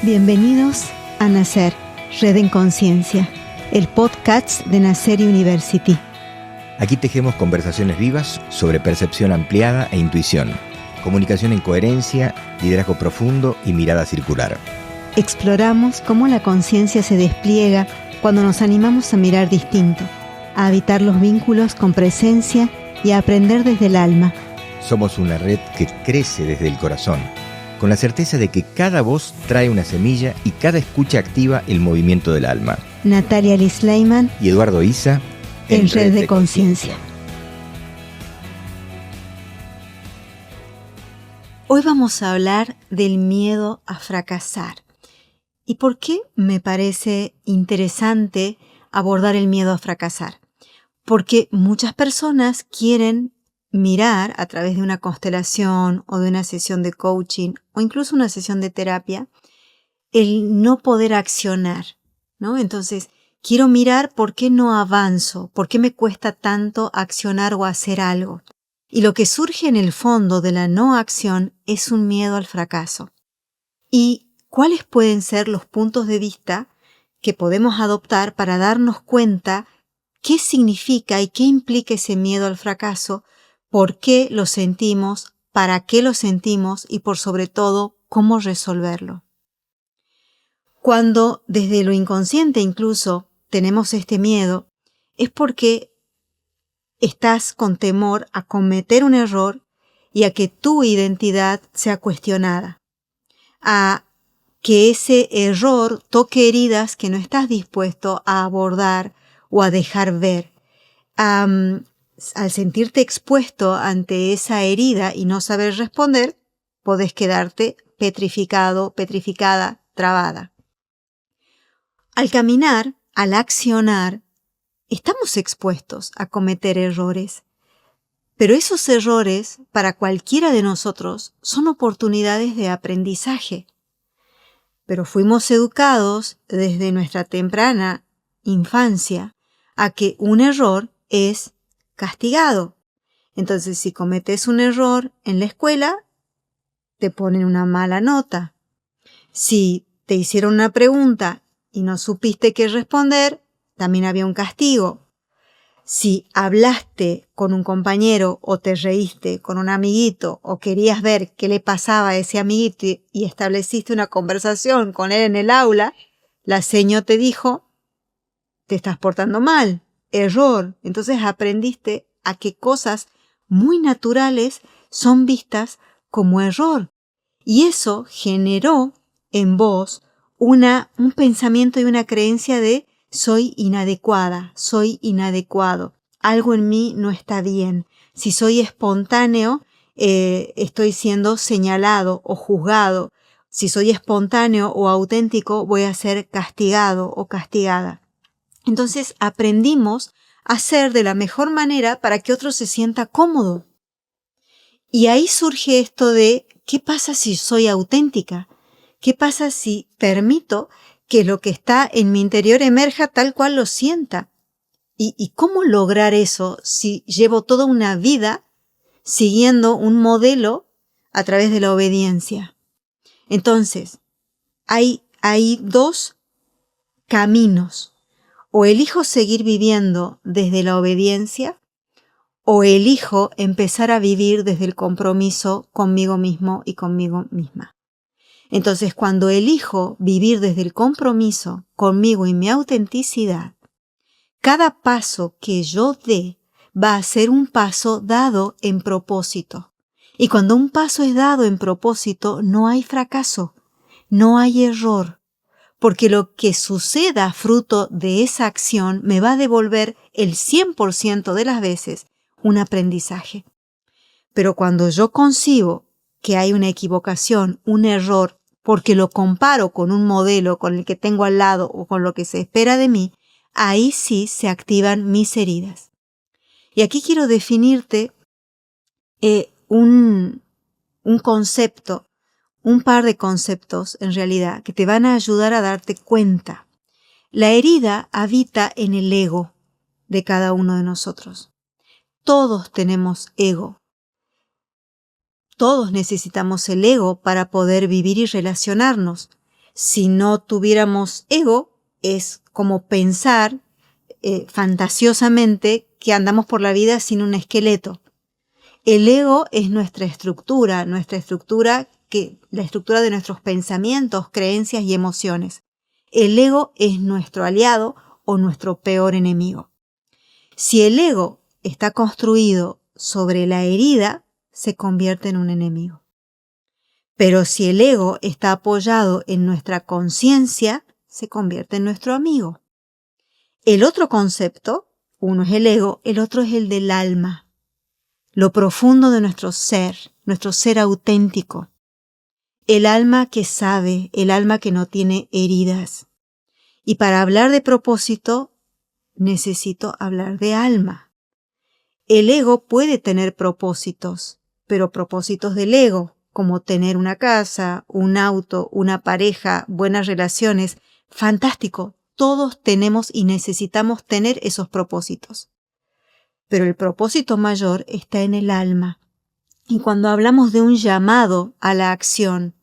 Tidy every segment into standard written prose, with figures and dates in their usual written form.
Bienvenidos a Nacer, Red en Conciencia, el podcast de Nacer University. Aquí tejemos conversaciones vivas sobre percepción ampliada e intuición, comunicación en coherencia, liderazgo profundo y mirada circular. Exploramos cómo la conciencia se despliega cuando nos animamos a mirar distinto, a habitar los vínculos con presencia y a aprender desde el alma. Somos una red que crece desde el corazón, con la certeza de que cada voz trae una semilla y cada escucha activa el movimiento del alma. Natalia Liz-Leiman y Eduardo Isa en Red de Conciencia. Hoy vamos a hablar del miedo a fracasar. ¿Y por qué me parece interesante abordar el miedo a fracasar? Porque muchas personas quieren mirar a través de una constelación o de una sesión de coaching o incluso una sesión de terapia el no poder accionar, ¿no? Entonces, quiero mirar por qué no avanzo, por qué me cuesta tanto accionar o hacer algo. Y lo que surge en el fondo de la no acción es un miedo al fracaso. ¿Y cuáles pueden ser los puntos de vista que podemos adoptar para darnos cuenta qué significa y qué implica ese miedo al fracaso? ¿Por qué lo sentimos? ¿Para qué lo sentimos? Y por sobre todo, ¿cómo resolverlo? Cuando desde lo inconsciente incluso tenemos este miedo, es porque estás con temor a cometer un error y a que tu identidad sea cuestionada, a que ese error toque heridas que no estás dispuesto a abordar o a dejar ver. Al sentirte expuesto ante esa herida y no saber responder, podés quedarte petrificado, petrificada, trabada. Al caminar, al accionar, estamos expuestos a cometer errores. Pero esos errores, para cualquiera de nosotros, son oportunidades de aprendizaje. Pero fuimos educados desde nuestra temprana infancia a que un error es castigado. Entonces, si cometes un error en la escuela, te ponen una mala nota. Si te hicieron una pregunta y no supiste qué responder, también había un castigo. Si hablaste con un compañero o te reíste con un amiguito o querías ver qué le pasaba a ese amiguito y estableciste una conversación con él en el aula, la seño te dijo, te estás portando mal. Error. Entonces aprendiste a que cosas muy naturales son vistas como error. Y eso generó en vos un pensamiento y una creencia de soy inadecuada, soy inadecuado. Algo en mí no está bien. Si soy espontáneo, estoy siendo señalado o juzgado. Si soy espontáneo o auténtico, voy a ser castigado o castigada. Entonces aprendimos a hacer de la mejor manera para que otro se sienta cómodo. Y ahí surge esto de, ¿qué pasa si soy auténtica? ¿Qué pasa si permito que lo que está en mi interior emerja tal cual lo sienta? ¿Y cómo lograr eso si llevo toda una vida siguiendo un modelo a través de la obediencia? Entonces, hay dos caminos. O elijo seguir viviendo desde la obediencia, o elijo empezar a vivir desde el compromiso conmigo mismo y conmigo misma. Entonces, cuando elijo vivir desde el compromiso conmigo y mi autenticidad, cada paso que yo dé va a ser un paso dado en propósito. Y cuando un paso es dado en propósito, no hay fracaso, no hay error. Porque lo que suceda fruto de esa acción me va a devolver el 100% de las veces un aprendizaje. Pero cuando yo concibo que hay una equivocación, un error, porque lo comparo con un modelo con el que tengo al lado o con lo que se espera de mí, ahí sí se activan mis heridas. Y aquí quiero definirte un concepto, un par de conceptos en realidad que te van a ayudar a darte cuenta. La herida habita en el ego de cada uno de nosotros. Todos tenemos ego. Todos necesitamos el ego para poder vivir y relacionarnos. Si no tuviéramos ego, es como pensar fantasiosamente que andamos por la vida sin un esqueleto. El ego es nuestra estructura, la estructura de nuestros pensamientos, creencias y emociones. El ego es nuestro aliado o nuestro peor enemigo. Si el ego está construido sobre la herida, se convierte en un enemigo. Pero si el ego está apoyado en nuestra conciencia, se convierte en nuestro amigo. El otro concepto, uno es el ego, el otro es el del alma, lo profundo de nuestro ser auténtico, el alma que sabe, el alma que no tiene heridas. Y para hablar de propósito, necesito hablar de alma. El ego puede tener propósitos, pero propósitos del ego, como tener una casa, un auto, una pareja, buenas relaciones, fantástico. Todos tenemos y necesitamos tener esos propósitos. Pero el propósito mayor está en el alma. Y cuando hablamos de un llamado a la acción,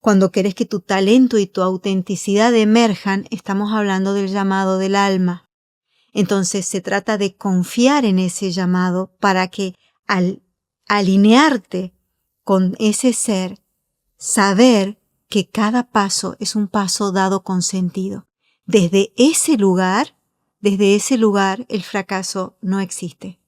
cuando querés que tu talento y tu autenticidad emerjan, estamos hablando del llamado del alma. Entonces se trata de confiar en ese llamado para que al alinearte con ese ser, saber que cada paso es un paso dado con sentido. Desde ese lugar, el fracaso no existe.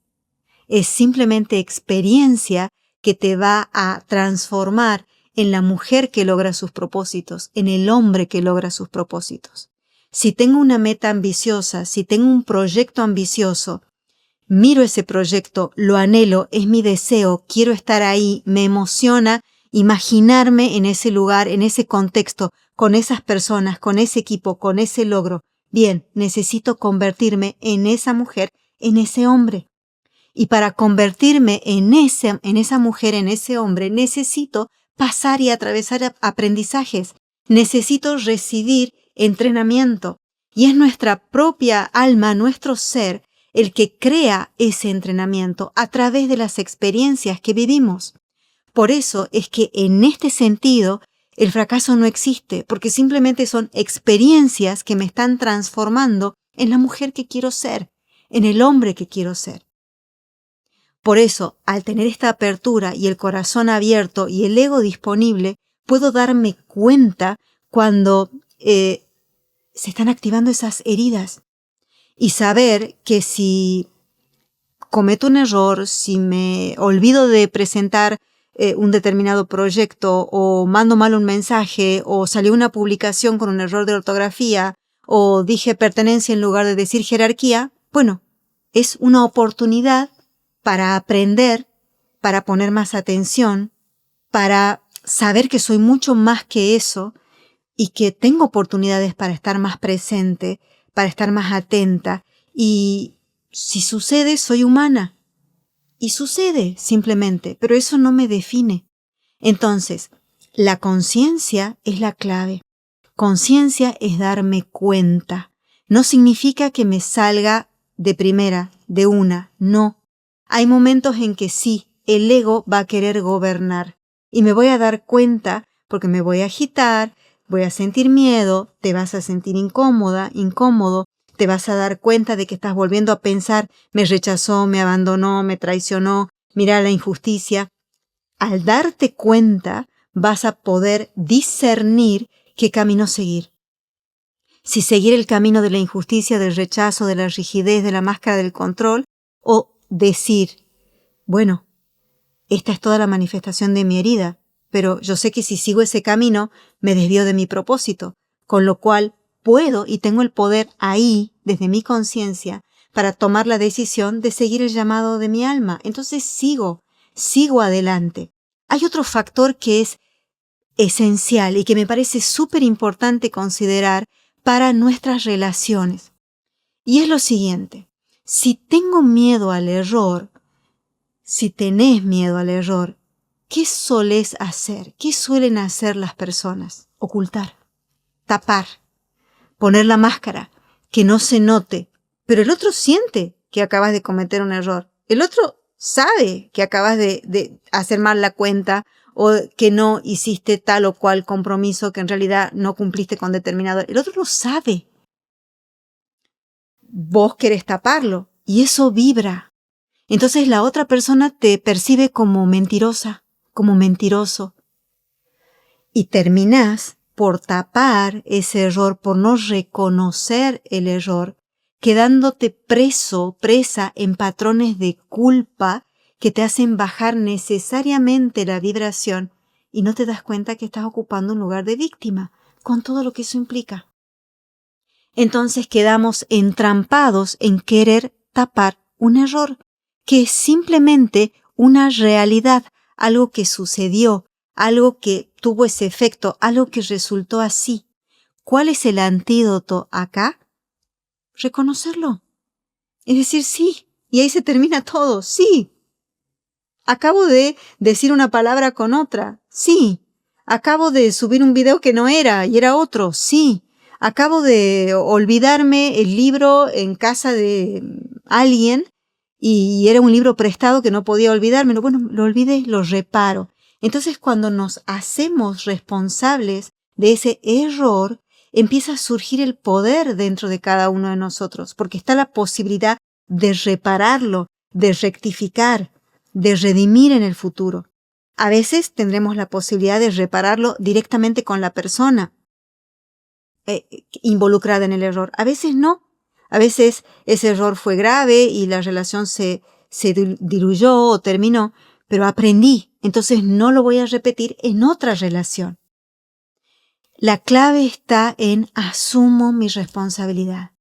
Es simplemente experiencia que te va a transformar en la mujer que logra sus propósitos, en el hombre que logra sus propósitos. Si tengo una meta ambiciosa, si tengo un proyecto ambicioso, miro ese proyecto, lo anhelo, es mi deseo, quiero estar ahí, me emociona imaginarme en ese lugar, en ese contexto, con esas personas, con ese equipo, con ese logro. Bien, necesito convertirme en esa mujer, en ese hombre. Y para convertirme en esa mujer, en ese hombre, necesito pasar y atravesar aprendizajes. Necesito recibir entrenamiento. Y es nuestra propia alma, nuestro ser, el que crea ese entrenamiento a través de las experiencias que vivimos. Por eso es que en este sentido el fracaso no existe, porque simplemente son experiencias que me están transformando en la mujer que quiero ser, en el hombre que quiero ser. Por eso, al tener esta apertura y el corazón abierto y el ego disponible, puedo darme cuenta cuando se están activando esas heridas y saber que si cometo un error, si me olvido de presentar un determinado proyecto o mando mal un mensaje o salió una publicación con un error de ortografía o dije pertenencia en lugar de decir jerarquía, bueno, es una oportunidad para aprender, para poner más atención, para saber que soy mucho más que eso y que tengo oportunidades para estar más presente, para estar más atenta. Y si sucede, soy humana. Y sucede simplemente, pero eso no me define. Entonces, la conciencia es la clave. Conciencia es darme cuenta. No significa que me salga de primera, de una, no. Hay momentos en que sí, el ego va a querer gobernar y me voy a dar cuenta porque me voy a agitar, voy a sentir miedo, te vas a sentir incómoda, incómodo, te vas a dar cuenta de que estás volviendo a pensar, me rechazó, me abandonó, me traicionó, mira la injusticia. Al darte cuenta, vas a poder discernir qué camino seguir. Si seguir el camino de la injusticia, del rechazo, de la rigidez, de la máscara del control, o decir, bueno, esta es toda la manifestación de mi herida, pero yo sé que si sigo ese camino me desvío de mi propósito, con lo cual puedo y tengo el poder ahí, desde mi conciencia, para tomar la decisión de seguir el llamado de mi alma. Entonces sigo adelante. Hay otro factor que es esencial y que me parece súper importante considerar para nuestras relaciones. Y es lo siguiente. Si tengo miedo al error, si tenés miedo al error, ¿qué solés hacer? ¿Qué suelen hacer las personas? Ocultar, tapar, poner la máscara, que no se note. Pero el otro siente que acabas de cometer un error. El otro sabe que acabas de hacer mal la cuenta o que no hiciste tal o cual compromiso que en realidad no cumpliste con determinado. El otro lo sabe. Vos querés taparlo y eso vibra. Entonces la otra persona te percibe como mentirosa, como mentiroso. Y terminás por tapar ese error, por no reconocer el error, quedándote preso, presa en patrones de culpa que te hacen bajar necesariamente la vibración y no te das cuenta que estás ocupando un lugar de víctima, con todo lo que eso implica. Entonces quedamos entrampados en querer tapar un error, que es simplemente una realidad, algo que sucedió, algo que tuvo ese efecto, algo que resultó así. ¿Cuál es el antídoto acá? Reconocerlo. Es decir, sí, y ahí se termina todo, sí. Acabo de decir una palabra con otra, sí. Acabo de subir un video que no era y era otro, sí. Acabo de olvidarme el libro en casa de alguien y era un libro prestado que no podía olvidármelo. Bueno, lo olvidé, lo reparo. Entonces, cuando nos hacemos responsables de ese error, empieza a surgir el poder dentro de cada uno de nosotros, porque está la posibilidad de repararlo, de rectificar, de redimir en el futuro. A veces tendremos la posibilidad de repararlo directamente con la persona involucrada en el error. A veces no. A veces ese error fue grave y la relación se diluyó o terminó, pero aprendí. Entonces no lo voy a repetir en otra relación. La clave está en asumo mi responsabilidad.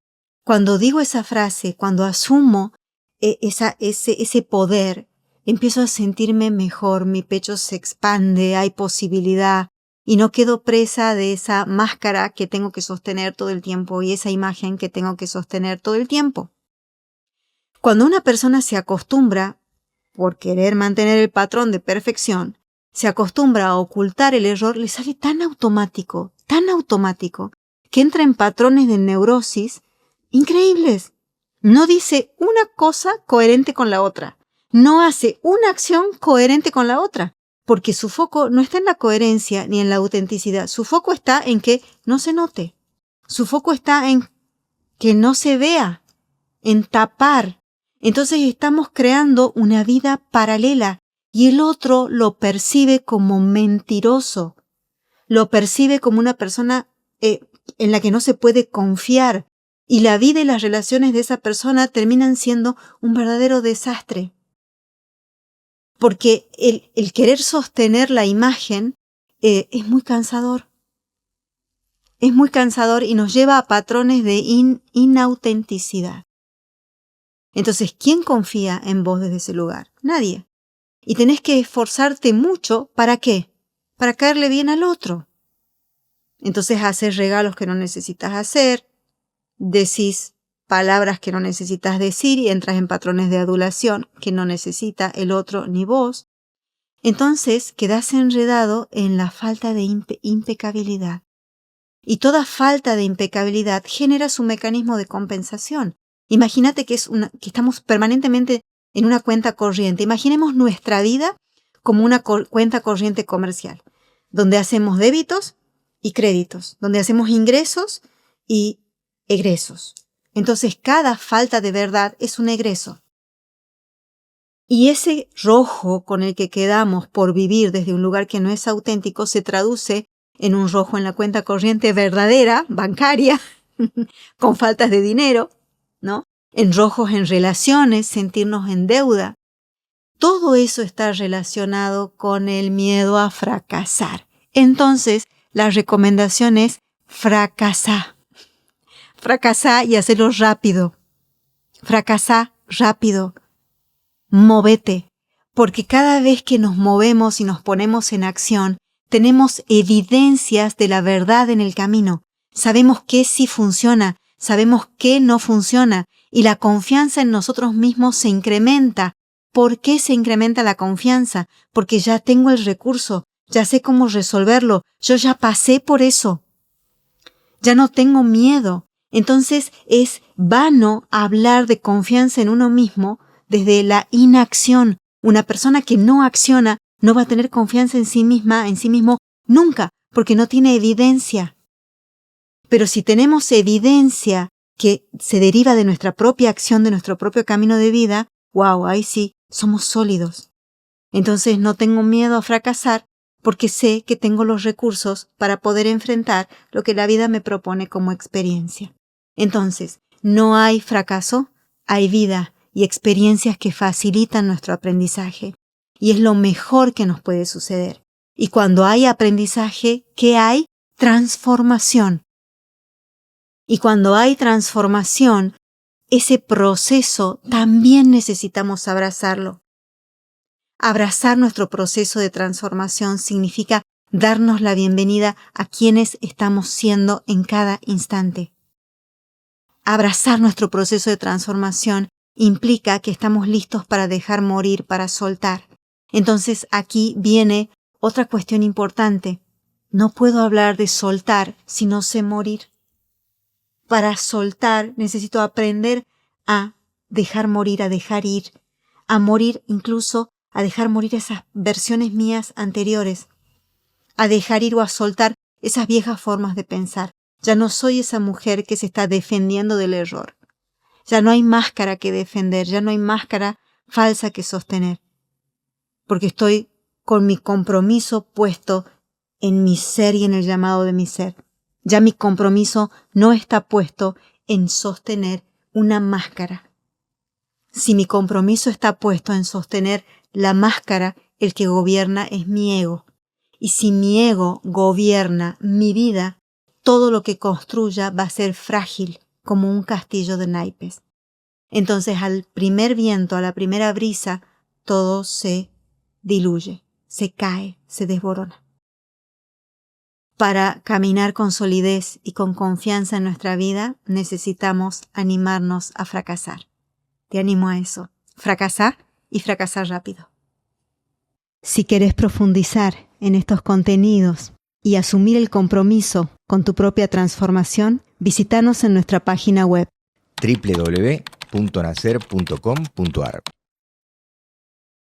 Cuando digo esa frase, cuando asumo ese poder, empiezo a sentirme mejor, mi pecho se expande, hay posibilidad y no quedo presa de esa máscara que tengo que sostener todo el tiempo y esa imagen que tengo que sostener todo el tiempo. Cuando una persona se acostumbra, por querer mantener el patrón de perfección, se acostumbra a ocultar el error, le sale tan automático, que entra en patrones de neurosis increíbles. No dice una cosa coherente con la otra. No hace una acción coherente con la otra, porque su foco no está en la coherencia ni en la autenticidad. Su foco está en que no se note. Su foco está en que no se vea, en tapar. Entonces estamos creando una vida paralela y el otro lo percibe como mentiroso. Lo percibe como una persona en la que no se puede confiar y la vida y las relaciones de esa persona terminan siendo un verdadero desastre. Porque el querer sostener la imagen es muy cansador. Es muy cansador y nos lleva a patrones de inautenticidad. Entonces, ¿quién confía en vos desde ese lugar? Nadie. Y tenés que esforzarte mucho, ¿para qué? Para caerle bien al otro. Entonces haces regalos que no necesitas hacer, decís palabras que no necesitas decir y entras en patrones de adulación que no necesita el otro ni vos. Entonces quedás enredado en la falta de impecabilidad. Y toda falta de impecabilidad genera su mecanismo de compensación. Imagínate que estamos permanentemente en una cuenta corriente. Imaginemos nuestra vida como una cuenta corriente comercial, donde hacemos débitos y créditos, donde hacemos ingresos y egresos. Entonces, cada falta de verdad es un egreso. Y ese rojo con el que quedamos por vivir desde un lugar que no es auténtico se traduce en un rojo en la cuenta corriente verdadera, bancaria, con faltas de dinero, ¿no? En rojos en relaciones, sentirnos en deuda. Todo eso está relacionado con el miedo a fracasar. Entonces, la recomendación es fracasar. Fracasá y hacerlo rápido. Fracasá rápido. Móvete. Porque cada vez que nos movemos y nos ponemos en acción, tenemos evidencias de la verdad en el camino. Sabemos qué sí funciona, sabemos qué no funciona y la confianza en nosotros mismos se incrementa. ¿Por qué se incrementa la confianza? Porque ya tengo el recurso, ya sé cómo resolverlo, yo ya pasé por eso. Ya no tengo miedo. Entonces es vano hablar de confianza en uno mismo desde la inacción. Una persona que no acciona no va a tener confianza en sí misma, en sí mismo, nunca, porque no tiene evidencia. Pero si tenemos evidencia que se deriva de nuestra propia acción, de nuestro propio camino de vida, wow, ahí sí, somos sólidos. Entonces no tengo miedo a fracasar porque sé que tengo los recursos para poder enfrentar lo que la vida me propone como experiencia. Entonces, no hay fracaso, hay vida y experiencias que facilitan nuestro aprendizaje. Y es lo mejor que nos puede suceder. Y cuando hay aprendizaje, ¿qué hay? Transformación. Y cuando hay transformación, ese proceso también necesitamos abrazarlo. Abrazar nuestro proceso de transformación significa darnos la bienvenida a quienes estamos siendo en cada instante. Abrazar nuestro proceso de transformación implica que estamos listos para dejar morir, para soltar. Entonces aquí viene otra cuestión importante. No puedo hablar de soltar si no sé morir. Para soltar necesito aprender a dejar morir, a dejar ir, a morir incluso, a dejar morir esas versiones mías anteriores, a dejar ir o a soltar esas viejas formas de pensar. Ya no soy esa mujer que se está defendiendo del error. Ya no hay máscara que defender, ya no hay máscara falsa que sostener. Porque estoy con mi compromiso puesto en mi ser y en el llamado de mi ser. Ya mi compromiso no está puesto en sostener una máscara. Si mi compromiso está puesto en sostener la máscara, el que gobierna es mi ego. Y si mi ego gobierna mi vida, todo lo que construya va a ser frágil como un castillo de naipes. Entonces al primer viento, a la primera brisa, todo se diluye, se cae, se desborona. Para caminar con solidez y con confianza en nuestra vida, necesitamos animarnos a fracasar. Te animo a eso. Fracasar y fracasar rápido. Si querés profundizar en estos contenidos y asumir el compromiso con tu propia transformación, visítanos en nuestra página web www.nacer.com.ar